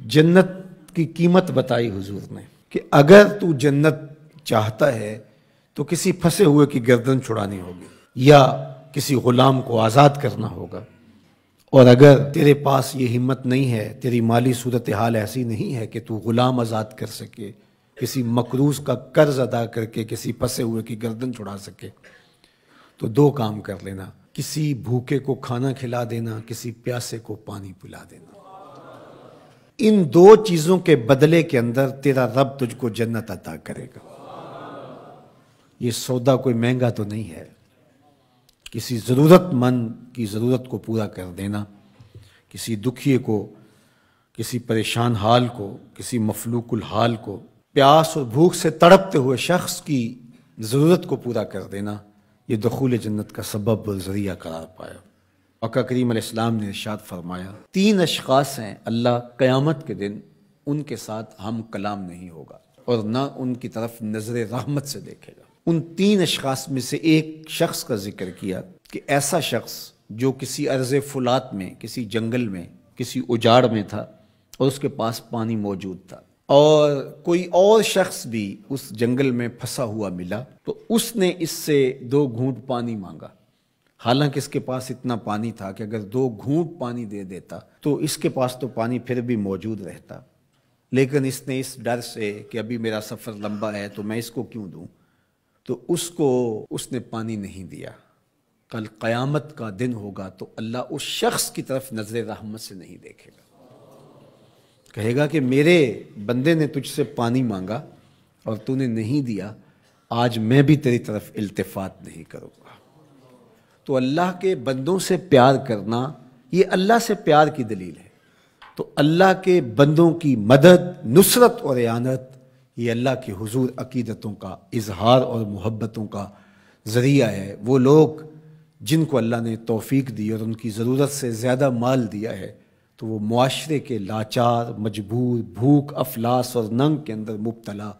جنت کی قیمت بتائی حضور نے کہ اگر تو جنت چاہتا ہے تو کسی پھنسے ہوئے کی گردن چھڑانی ہوگی یا کسی غلام کو آزاد کرنا ہوگا، اور اگر تیرے پاس یہ ہمت نہیں ہے، تیری مالی صورتحال ایسی نہیں ہے کہ تو غلام آزاد کر سکے، کسی مقروض کا قرض ادا کر کے کسی پھنسے ہوئے کی گردن چھڑا سکے، تو دو کام کر لینا، کسی بھوکے کو کھانا کھلا دینا، کسی پیاسے کو پانی پلا دینا۔ ان دو چیزوں کے بدلے کے اندر تیرا رب تجھ کو جنت عطا کرے گا۔ یہ سودا کوئی مہنگا تو نہیں ہے، کسی ضرورت مند کی ضرورت کو پورا کر دینا، کسی دکھیے کو، کسی پریشان حال کو، کسی مفلوق الحال کو، پیاس اور بھوک سے تڑپتے ہوئے شخص کی ضرورت کو پورا کر دینا، یہ دخول جنت کا سبب اور ذریعہ قرار پایا۔ آقا کریم علیہ السلام نے ارشاد فرمایا، 3 اشخاص ہیں اللہ قیامت کے دن ان کے ساتھ ہم کلام نہیں ہوگا اور نہ ان کی طرف نظر رحمت سے دیکھے گا۔ ان 3 اشخاص میں سے ایک شخص کا ذکر کیا کہ ایسا شخص جو کسی ارض فلات میں، کسی جنگل میں، کسی اجاڑ میں تھا اور اس کے پاس پانی موجود تھا، اور کوئی اور شخص بھی اس جنگل میں پھنسا ہوا ملا تو اس نے اس سے 2 گھونٹ پانی مانگا، حالانکہ اس کے پاس اتنا پانی تھا کہ اگر 2 گھونٹ پانی دے دیتا تو اس کے پاس تو پانی پھر بھی موجود رہتا، لیکن اس نے اس ڈر سے کہ ابھی میرا سفر لمبا ہے تو میں اس کو کیوں دوں، تو اس نے پانی نہیں دیا۔ کل قیامت کا دن ہوگا تو اللہ اس شخص کی طرف نظر رحمت سے نہیں دیکھے گا، کہے گا کہ میرے بندے نے تجھ سے پانی مانگا اور تو نے نہیں دیا، آج میں بھی تیری طرف التفات نہیں کروں گا۔ تو اللہ کے بندوں سے پیار کرنا یہ اللہ سے پیار کی دلیل ہے، تو اللہ کے بندوں کی مدد، نصرت اور اعانت یہ اللہ کے حضور عقیدتوں کا اظہار اور محبتوں کا ذریعہ ہے۔ وہ لوگ جن کو اللہ نے توفیق دی اور ان کی ضرورت سے زیادہ مال دیا ہے تو وہ معاشرے کے لاچار، مجبور، بھوک، افلاس اور ننگ کے اندر مبتلا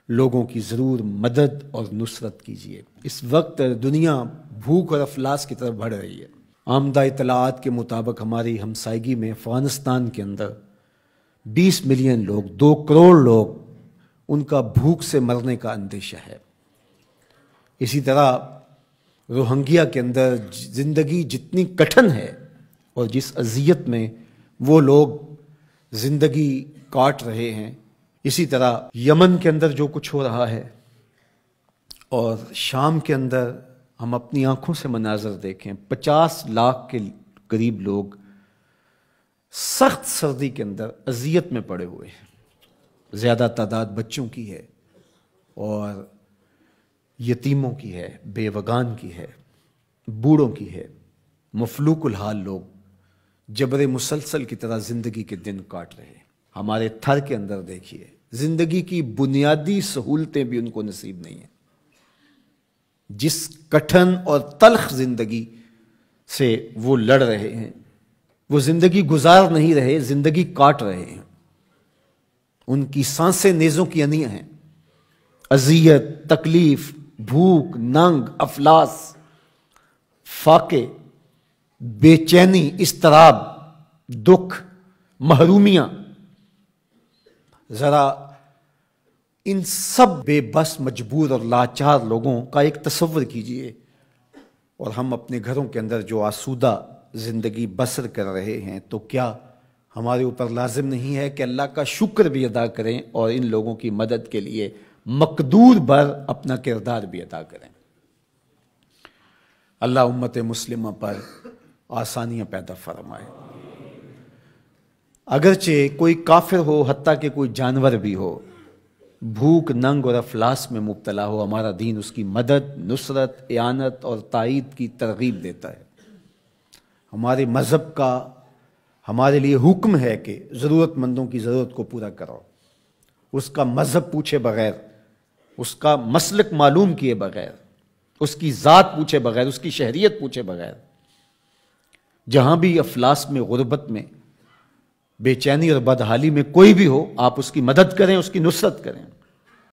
لوگوں کی ضرور مدد اور نصرت کیجیے۔ اس وقت دنیا بھوک اور افلاس کی طرف بڑھ رہی ہے۔ آمدہ اطلاعات کے مطابق ہماری ہمسائیگی میں افغانستان کے اندر 20 ملین لوگ، 2 کروڑ لوگ، ان کا بھوک سے مرنے کا اندیشہ ہے۔ اسی طرح روہنگیا کے اندر زندگی جتنی کٹھن ہے اور جس اذیت میں وہ لوگ زندگی کاٹ رہے ہیں، اسی طرح یمن کے اندر جو کچھ ہو رہا ہے اور شام کے اندر ہم اپنی آنکھوں سے مناظر دیکھیں، 50 لاکھ کے قریب لوگ سخت سردی کے اندر اذیت میں پڑے ہوئے ہیں۔ زیادہ تعداد بچوں کی ہے اور یتیموں کی ہے، بیوگان کی ہے، بوڑھوں کی ہے، مفلوق الحال لوگ جبر مسلسل کی طرح زندگی کے دن کاٹ رہے ہیں۔ ہمارے تھر کے اندر دیکھیے، زندگی کی بنیادی سہولتیں بھی ان کو نصیب نہیں ہیں۔ جس کٹھن اور تلخ زندگی سے وہ لڑ رہے ہیں، وہ زندگی گزار نہیں رہے، زندگی کاٹ رہے ہیں۔ ان کی سانسیں نیزوں کی انیاں ہیں۔ اذیت، تکلیف، بھوک، ننگ، افلاس، فاقے، بے چینی، اضطراب، دکھ، محرومیاں، ذرا ان سب بے بس، مجبور اور لاچار لوگوں کا ایک تصور کیجئے، اور ہم اپنے گھروں کے اندر جو آسودہ زندگی بسر کر رہے ہیں، تو کیا ہمارے اوپر لازم نہیں ہے کہ اللہ کا شکر بھی ادا کریں اور ان لوگوں کی مدد کے لیے مقدور بھر اپنا کردار بھی ادا کریں۔ اللہ امت مسلمہ پر آسانیاں پیدا فرمائے۔ اگرچہ کوئی کافر ہو، حتیٰ کہ کوئی جانور بھی ہو، بھوک، ننگ اور افلاس میں مبتلا ہو، ہمارا دین اس کی مدد، نصرت، اعانت اور تائید کی ترغیب دیتا ہے۔ ہمارے مذہب کا ہمارے لیے حکم ہے کہ ضرورت مندوں کی ضرورت کو پورا کرو، اس کا مذہب پوچھے بغیر، اس کا مسلک معلوم کیے بغیر، اس کی ذات پوچھے بغیر، اس کی شہریت پوچھے بغیر۔ جہاں بھی افلاس میں، غربت میں، بے چینی اور بدحالی میں کوئی بھی ہو، آپ اس کی مدد کریں، اس کی نصرت کریں۔